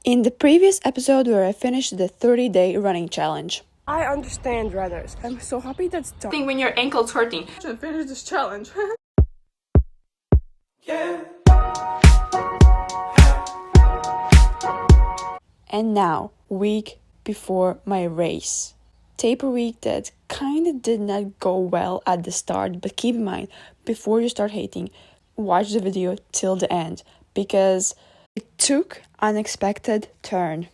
In the previous episode where I finished the 30-day running challenge. I understand runners. I'm so happy that's done. I think when your ankle's hurting. I should finish this challenge. Yeah. And now, week before my race. Taper week that kinda did not go well at the start, but keep in mind, before you start hating, watch the video till the end, because it took unexpected turn.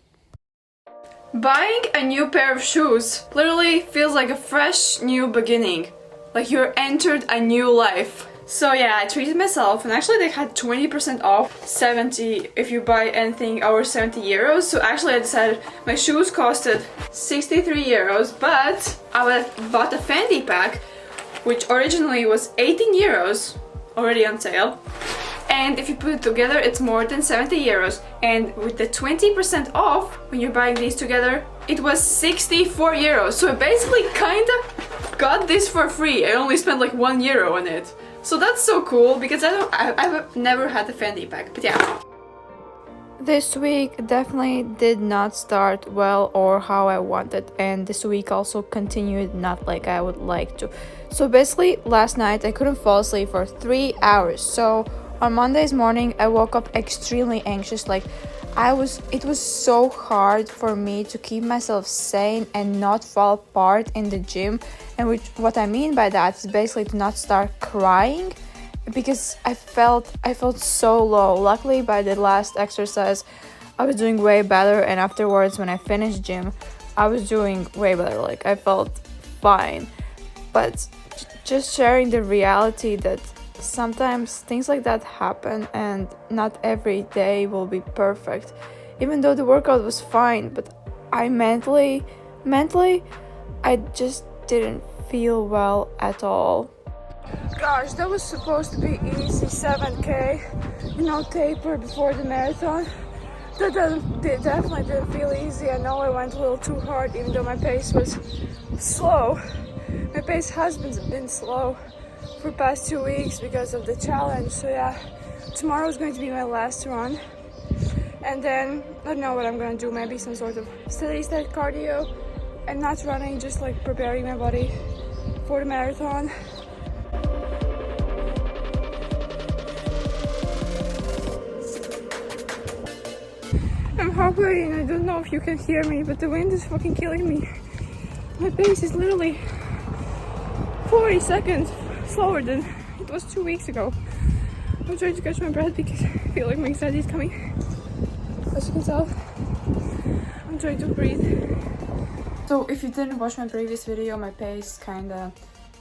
Buying a new pair of shoes literally feels like a fresh new beginning. Like you're entered a new life. So yeah, I treated myself, and actually they had 20% off 70 if you buy anything over 70 euros. So actually I decided my shoes costed 63 euros, but I would have bought a Fendi pack, which originally was 18 euros, already on sale. And if you put it together, it's more than 70 euros. And with the 20% off, when you're buying these together, it was 64 euros. So I basically kinda got this for free. I only spent like €1 on it. So that's so cool, because I've never had a Fendi pack, but yeah. This week definitely did not start well or how I wanted, and this week also continued not like I would like to. So basically last night I couldn't fall asleep for 3 hours. So on Monday's morning I woke up extremely anxious, like it was so hard for me to keep myself sane and not fall apart in the gym. And what I mean by that is basically to not start crying, because I felt so low. Luckily by the last exercise I was doing way better, and afterwards when I finished gym I was doing way better, like I felt fine. But just sharing the reality that sometimes things like that happen and not every day will be perfect. Even though the workout was fine, but I mentally I just didn't feel well at all. Gosh, that was supposed to be easy, 7K, taper before the marathon. That definitely didn't feel easy. I know I went a little too hard, even though my pace was slow. My pace has been slow for the past 2 weeks because of the challenge. So yeah, tomorrow is going to be my last run. And then, I don't know what I'm going to do, maybe some sort of steady state cardio and not running, just like preparing my body for the marathon. I'm hovering, I don't know if you can hear me, but the wind is fucking killing me. My pace is literally 40 seconds slower than it was 2 weeks ago. I'm trying to catch my breath because I feel like my anxiety is coming. As you can tell, I'm trying to breathe. So if you didn't watch my previous video, my pace kinda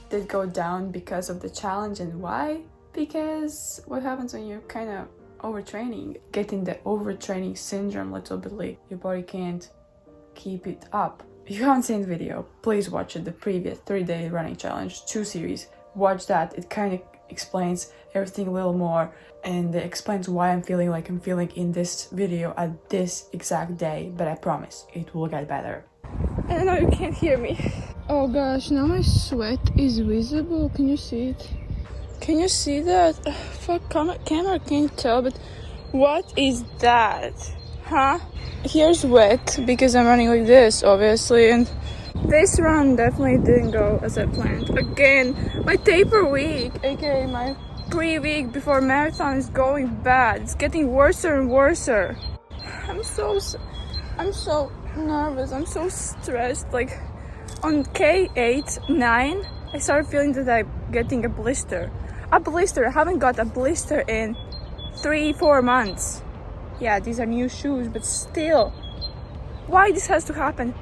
did go down because of the challenge. And why? Because what happens when you're kinda overtraining, getting the overtraining syndrome little bit, like your body can't keep it up. If you haven't seen the video, please watch it, the previous 3-day running challenge 2 series. Watch that, it kind of explains everything a little more, and it explains why I'm feeling like I'm feeling in this video at this exact day, but I promise it will get better. And I know you can't hear me. Oh gosh, now my sweat is visible. Can you see it? Can you see that? Fuck, camera can't tell, but what is that? Huh? Here's wet because I'm running like this, obviously, and this run definitely didn't go as I planned. Again, my taper week, aka my pre-week before marathon, is going bad. It's getting worse and worse. I'm so nervous. I'm so stressed. Like on K8, 9, I started feeling that I'm getting a blister. I haven't got a blister in 3-4 months. Yeah, these are new shoes, but still, why this has to happen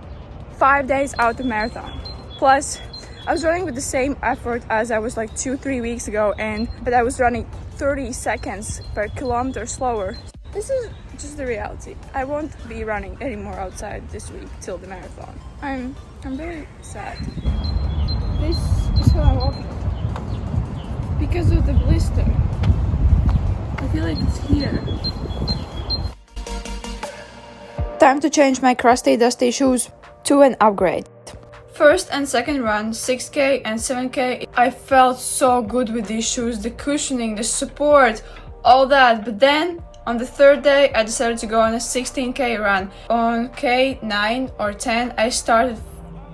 5 days out of marathon? Plus, I was running with the same effort as I was like 2-3 weeks ago, but I was running 30 seconds per kilometer slower. This is just the reality. I won't be running anymore outside this week till the marathon. I'm very sad. This is how I'm walking because of the blister. I feel like it's here. Time to change my crusty dusty shoes to an upgrade. First and second run, 6K and 7K, I felt so good with these shoes, the cushioning, the support, all that. But then On the third day, I decided to go on a 16k run. On K9 or 10, I started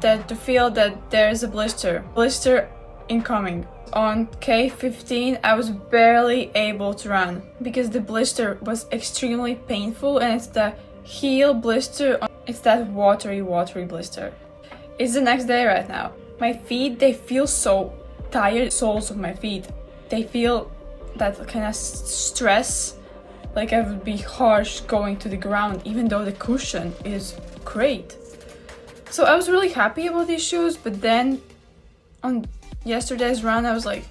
to feel that there's a blister incoming. On K15, I was barely able to run because the blister was extremely painful, and it's the heel blister. It's that watery blister. It's the next day right now. My feet, they feel so tired. Soles of my feet, they feel that kind of stress, like I would be harsh going to the ground, even though the cushion is great. So I was really happy about these shoes, but then on yesterday's run I was like,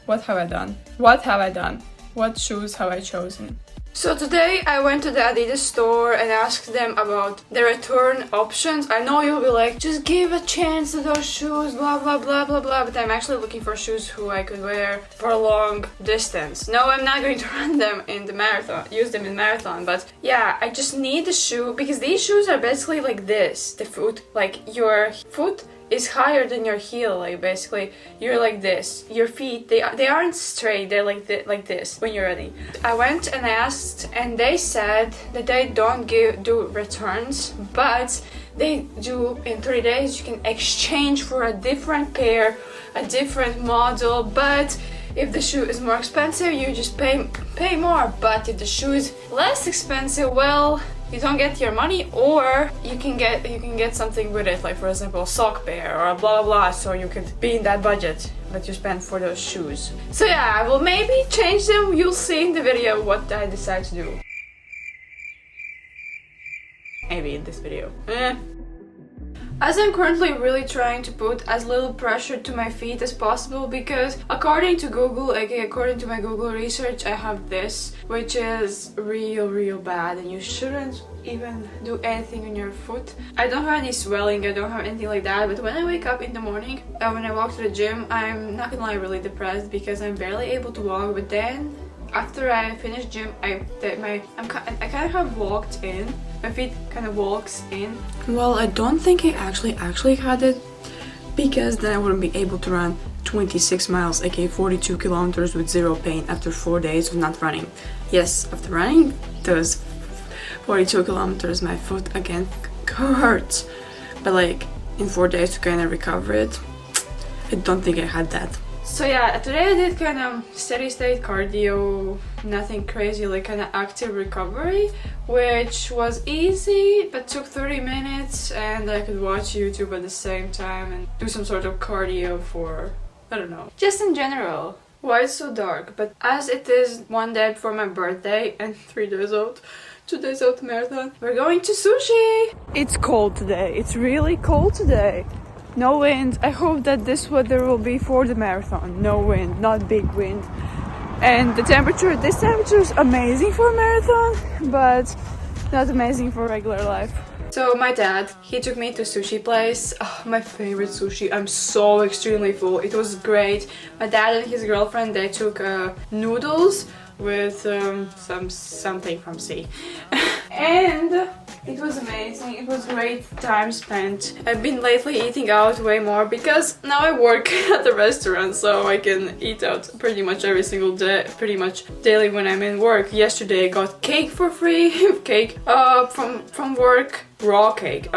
what have I done? What have I done? What shoes have I chosen? So today I went to the Adidas store and asked them about the return options. I know you'll be like, just give a chance to those shoes, blah blah blah blah blah, but I'm actually looking for shoes who I could wear for a long distance. No, I'm not going to run them in the marathon, use them in marathon, but yeah, I just need the shoe because these shoes are basically like this. The foot, like your foot is higher than your heel, like basically you're like this. Your feet, they aren't straight, they're like this when you're ready. I went and I asked, and they said that they don't do returns, but they do in 3 days. You can exchange for a different pair, a different model, but if the shoe is more expensive, you just pay more. But if the shoe is less expensive, well, you don't get your money, or you can get something with it, like for example a sock pair or a blah blah blah, so you could be in that budget that you spend for those shoes. So yeah, I will maybe change them. You'll see in the video what I decide to do. Maybe in this video. As I'm currently really trying to put as little pressure to my feet as possible, because according to Google, according to my Google research, I have this, which is real bad, and you shouldn't even do anything on your foot. I don't have any swelling, I don't have anything like that, but when I wake up in the morning, when I walk to the gym, I'm not gonna lie, really depressed because I'm barely able to walk. But then after I finish gym, I kind of have walked in. My feet kind of walks in. Well, I don't think I actually had it, because then I wouldn't be able to run 26 miles, aka 42 kilometers with zero pain after 4 days of not running. Yes, after running those 42 kilometers, my foot again hurts, but like in 4 days to kind of recover it, I don't think I had that. So yeah, today I did kind of steady state cardio, nothing crazy, like kind of active recovery, which was easy but took 30 minutes, and I could watch YouTube at the same time and do some sort of cardio for, I don't know, just in general. Why it's so dark? But as it is 1 day before my birthday and 3 days out, 2 days out the marathon, we're going to sushi! It's cold today. It's really cold today. No wind. I hope that this weather will be for the marathon. No wind, not big wind. And this temperature is amazing for a marathon, but not amazing for regular life. So my dad, he took me to sushi place. Oh, my favorite sushi. I'm so extremely full. It was great. My dad and his girlfriend, they took noodles with something from sea. And it was amazing. It was great time spent. I've been lately eating out way more because now I work at the restaurant, so I can eat out pretty much every single day, pretty much daily when I'm in work. Yesterday I got cake for free, cake from work, raw cake,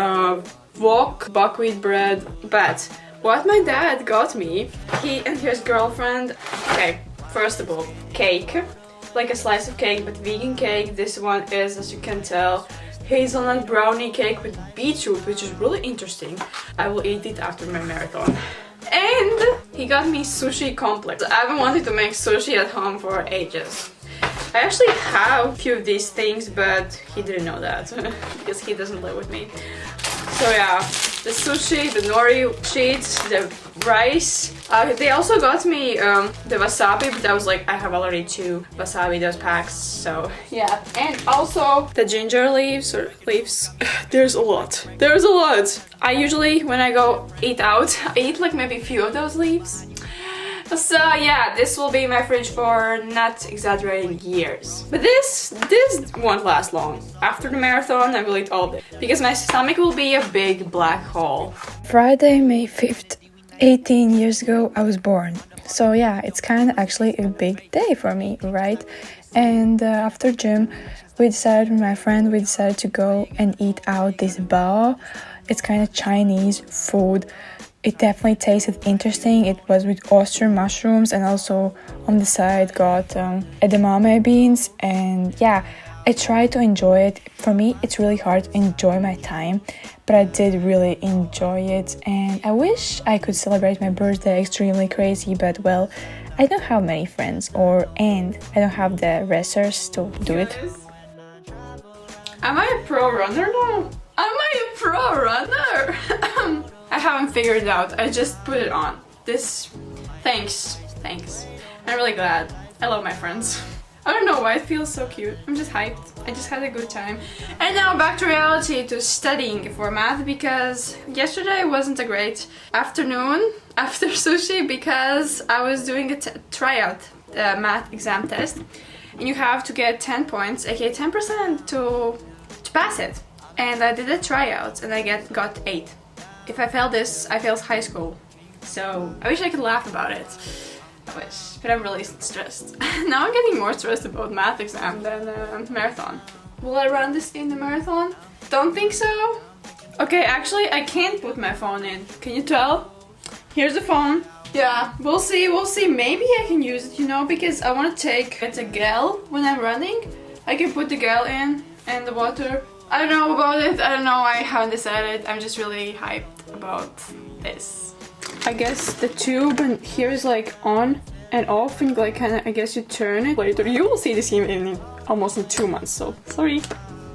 wok, buckwheat bread. But what my dad got me, he and his girlfriend, okay, first of all, cake, like a slice of cake, but vegan cake. This one is, as you can tell, hazelnut brownie cake with beetroot, which is really interesting. I will eat it after my marathon. And he got me sushi complex. I've been wanting to make sushi at home for ages. I actually have a few of these things, but he didn't know that because he doesn't live with me. So yeah, the sushi, the nori sheets, the rice. They also got me the wasabi, but I was like, I have already 2 wasabi, those packs, so yeah. And also the ginger leaves, or leaves. There's a lot. There's a lot. I usually, when I go eat out, I eat like maybe a few of those leaves. So yeah, this will be my fridge for, not exaggerating, years. But this won't last long. After the marathon, I will eat all of it because my stomach will be a big black hole. Friday, May 5th, 18 years ago, I was born. So yeah, it's kind of actually a big day for me, right? And after gym, we decided with my friend, to go and eat out this bar. It's kind of Chinese food. It definitely tasted interesting. It was with oyster mushrooms, and also on the side got edamame beans. And yeah, I tried to enjoy it. For me, it's really hard to enjoy my time, but I did really enjoy it. And I wish I could celebrate my birthday extremely crazy, but well, I don't have many friends, and I don't have the resources to do it. Am I a pro runner now? Am I a pro runner? I haven't figured it out. I just put it on. Thanks. I'm really glad. I love my friends. I don't know why it feels so cute. I'm just hyped. I just had a good time. And now back to reality, to studying for math, because yesterday wasn't a great afternoon after sushi because I was doing a tryout math exam test, and you have to get 10 points, aka 10% to pass it. And I did a tryout and I got 8. If I fail this, I failed high school. So I wish I could laugh about it. I wish, but I'm really stressed. Now I'm getting more stressed about math exam than marathon. Will I run this in the marathon? Don't think so. Okay, actually I can't put my phone in. Can you tell? Here's the phone. Yeah, we'll see. Maybe I can use it, you know, because I want to take a gel when I'm running. I can put the gel in and the water. I don't know about it. I don't know. I haven't decided. I'm just really hyped about this. I guess the tube and here is like on and off, and like kind of, I guess you turn it later. You will see this in almost in 2 months, so sorry.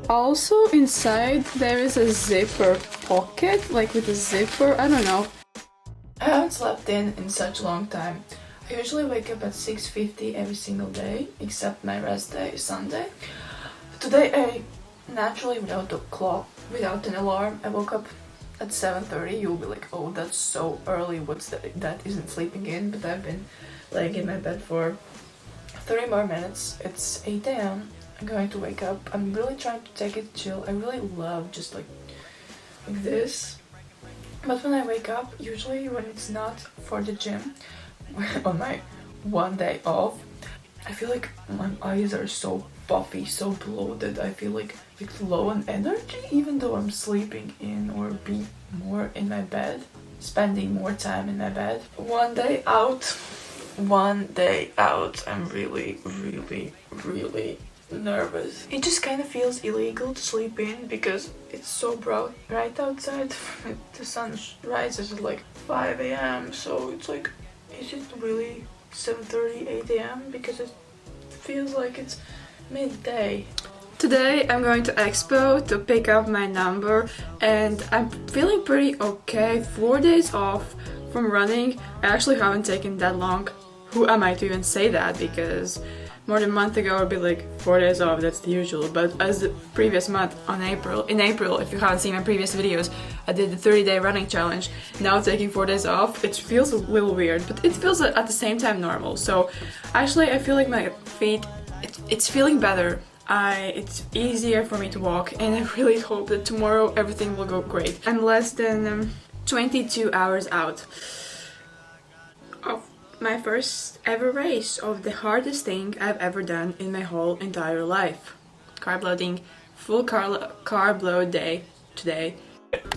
Also inside there is a zipper pocket, like with a zipper. I don't know. I haven't slept in such a long time. I usually wake up at 6:50 every single day, except my rest day, Sunday. Today I naturally, without the clock, without an alarm, I woke up at 7:30. You'll be like, oh, that's so early, what's that isn't sleeping in, but I've been laying in my bed for 30 more minutes. It's 8 a.m. I'm going to wake up. I'm really trying to take it chill. I really love just like this. But when I wake up, usually when it's not for the gym, on my one day off, I feel like my eyes are so puffy, so bloated. I feel like low on energy, even though I'm sleeping in or be more in my bed, spending more time in my bed. One day out, I'm really nervous. It just kind of feels illegal to sleep in because it's so bright outside. The sun rises at like 5 a.m. so it's like, is it really 7:30, 8 a.m? because it feels like it's midday. Today I'm going to Expo to pick up my number, and I'm feeling pretty okay. 4 days off from running. I actually haven't taken that long. Who am I to even say that, because more than a month ago I'd be like 4 days off, that's the usual. But as the previous month in April, if you haven't seen my previous videos, I did the 30-day running challenge. Now taking 4 days off, it feels a little weird, but it feels at the same time normal. So actually I feel like my feet, it's feeling better. It's easier for me to walk, and I really hope that tomorrow everything will go great. I'm less than 22 hours out of my first ever race, of the hardest thing I've ever done in my whole entire life. Carb loading, full carb load day today.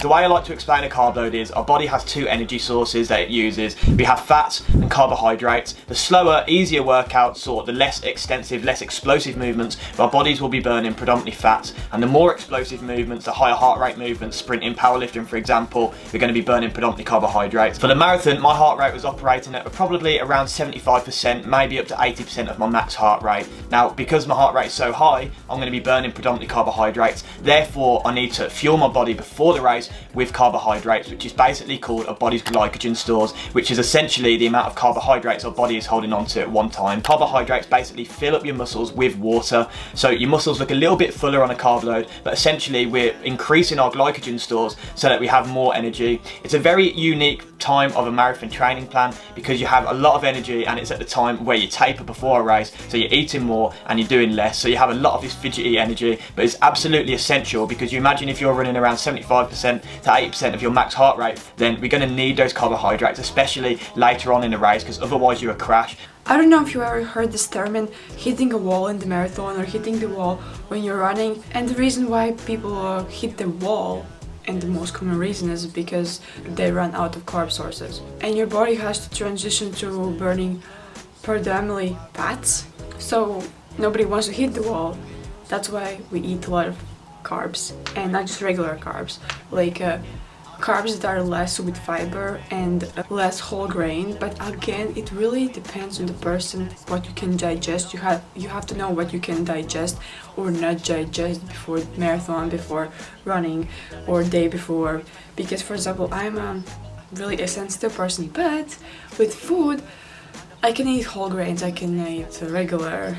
The way I like to explain a carb load is our body has 2 energy sources that it uses. We have fats and carbohydrates. The slower, easier workouts, or the less extensive, less explosive movements, our bodies will be burning predominantly fats, and the more explosive movements, the higher heart rate movements, sprinting, powerlifting for example, we're going to be burning predominantly carbohydrates. For the marathon, my heart rate was operating at probably around 75%, maybe up to 80% of my max heart rate. Now, because my heart rate is so high, I'm going to be burning predominantly carbohydrates. Therefore, I need to fuel my body before the race with carbohydrates, which is basically called our body's glycogen stores, which is essentially the amount of carbohydrates our body is holding on to at one time. Carbohydrates basically fill up your muscles with water, so your muscles look a little bit fuller on a carb load, but essentially we're increasing our glycogen stores so that we have more energy. It's a very unique time of a marathon training plan, because you have a lot of energy and it's at the time where you taper before a race, so you're eating more and you're doing less, so you have a lot of this fidgety energy. But it's absolutely essential, because you imagine if you're running around 75% to 80% of your max heart rate, then we're going to need those carbohydrates, especially later on in the race, because otherwise you will crash. I don't know if you ever heard this term, hitting a wall in the marathon or hitting the wall when you're running. And the reason why people hit the wall, and the most common reason, is because they run out of carb sources. And your body has to transition to burning predominantly fats. So nobody wants to hit the wall. That's why we eat a lot of carbs, and not just regular carbs, like carbs that are less with fiber and less whole grain. But again, it really depends on the person, what you can digest. You have to know what you can digest or not digest before marathon, before running, or day before. Because for example, I'm a really a sensitive person, but with food I can eat whole grains, I can eat regular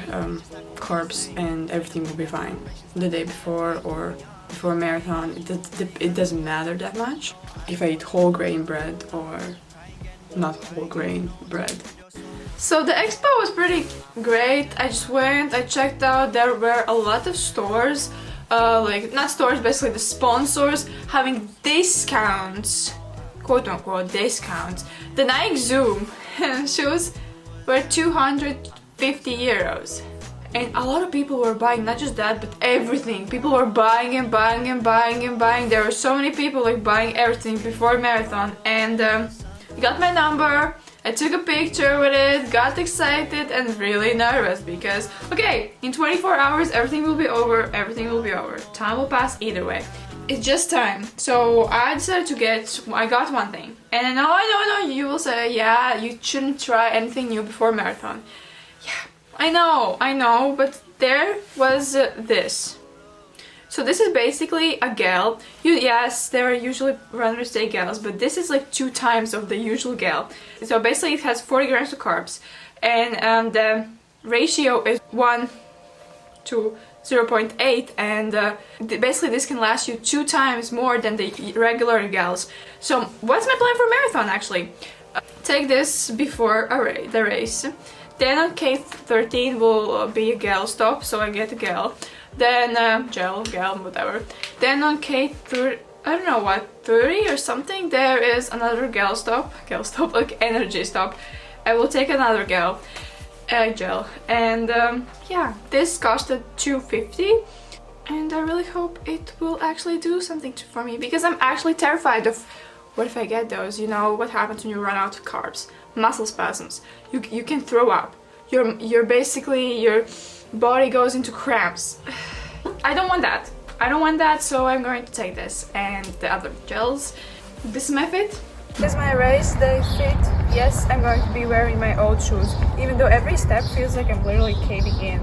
carbs, and everything will be fine the day before or before a marathon. It doesn't matter that much if I eat whole grain bread or not whole grain bread. So the expo was pretty great. I just went, I checked out, there were a lot of stores, like not stores, basically the sponsors having discounts, quote unquote discounts. The Nike Zoom shoes were 250 euros. And a lot of people were buying, not just that, but everything. People were buying and buying and buying and buying. There were so many people like buying everything before marathon. And got my number, I took a picture with it, got excited and really nervous because, okay, in 24 hours everything will be over, everything will be over. Time will pass either way. It's just time. So I decided I got one thing. And I know, you will say, yeah, you shouldn't try anything new before marathon. Yeah, I know, but there was this. So this is basically a gel. Yes, there are usually runners take gels, but this is like 2 times of the usual gel. So basically it has 40 grams of carbs, and the ratio is 1 to 0.8, and basically this can last you 2 times more than the regular gels. So what's my plan for marathon actually? Take this before the race. Then on K13 will be a gel stop, so I get a gel. Then gel, whatever. Then on K30, I don't know what, 30 or something, there is another gel stop, like energy stop. I will take another gel, and yeah, this costed 250, and I really hope it will actually do something for me, because I'm actually terrified of what if I get those. You know what happens when you run out of carbs? Muscle spasms. You can throw up. You're basically, your body goes into cramps. I don't want that, so I'm going to take this and the other gels. This is my fit. This is my race day fit. Yes, I'm going to be wearing my old shoes, even though every step feels like I'm literally caving in.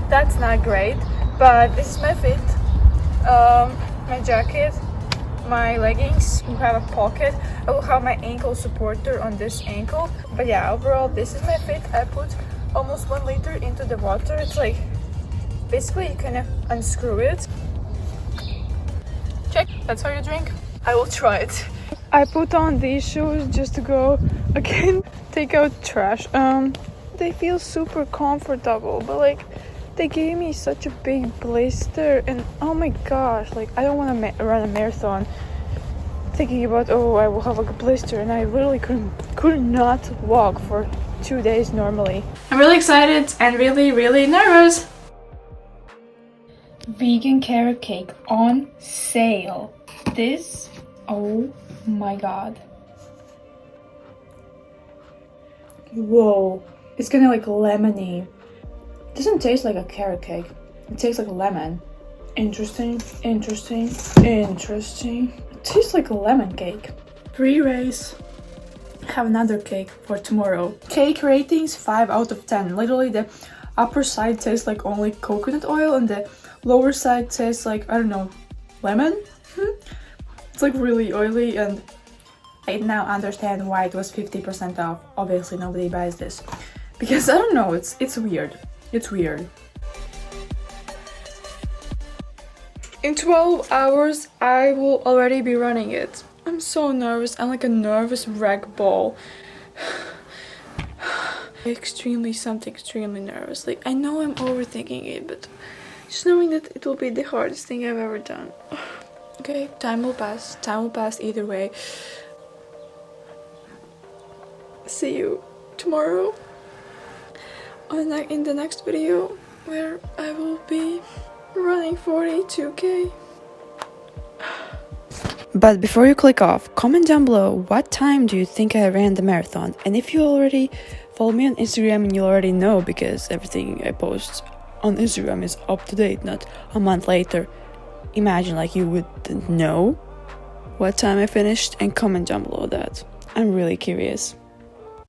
That's not great, but this is my fit. My jacket, my leggings will have a pocket. I will have my ankle supporter on this ankle. But yeah, overall this is my fit. I put almost 1 liter into the water. It's like, basically you kind of unscrew it. Check, that's how you drink. I will try it. I put on these shoes just to go again take out trash. They feel super comfortable, but like they gave me such a big blister, and oh my gosh, like I don't want to run a marathon thinking about, oh, I will have like a blister, and I literally could not walk for 2 days normally. I'm really excited and really nervous. Vegan carrot cake on sale. This, oh my god. Whoa, it's kind of like lemony. It doesn't taste like a carrot cake. It tastes like a lemon. Interesting. It tastes like a lemon cake. Pre-race. Have another cake for tomorrow. Cake ratings 5 out of 10. Literally the upper side tastes like only coconut oil, and the lower side tastes like, I don't know, lemon? It's like really oily, and I now understand why it was 50% off. Obviously nobody buys this, because I don't know, it's weird. It's weird. In 12 hours I will already be running it. I'm so nervous. I'm like a nervous rag ball. extremely nervous. Like, I know I'm overthinking it, but just knowing that it will be the hardest thing I've ever done. Okay, time will pass either way. See you tomorrow in the next video, where I will be running 42k. But before you click off, comment down below what time do you think I ran the marathon, and if you already follow me on Instagram and you already know, because everything I post on Instagram is up to date, not a month later. Imagine like you would know what time I finished, and comment down below that. I'm really curious.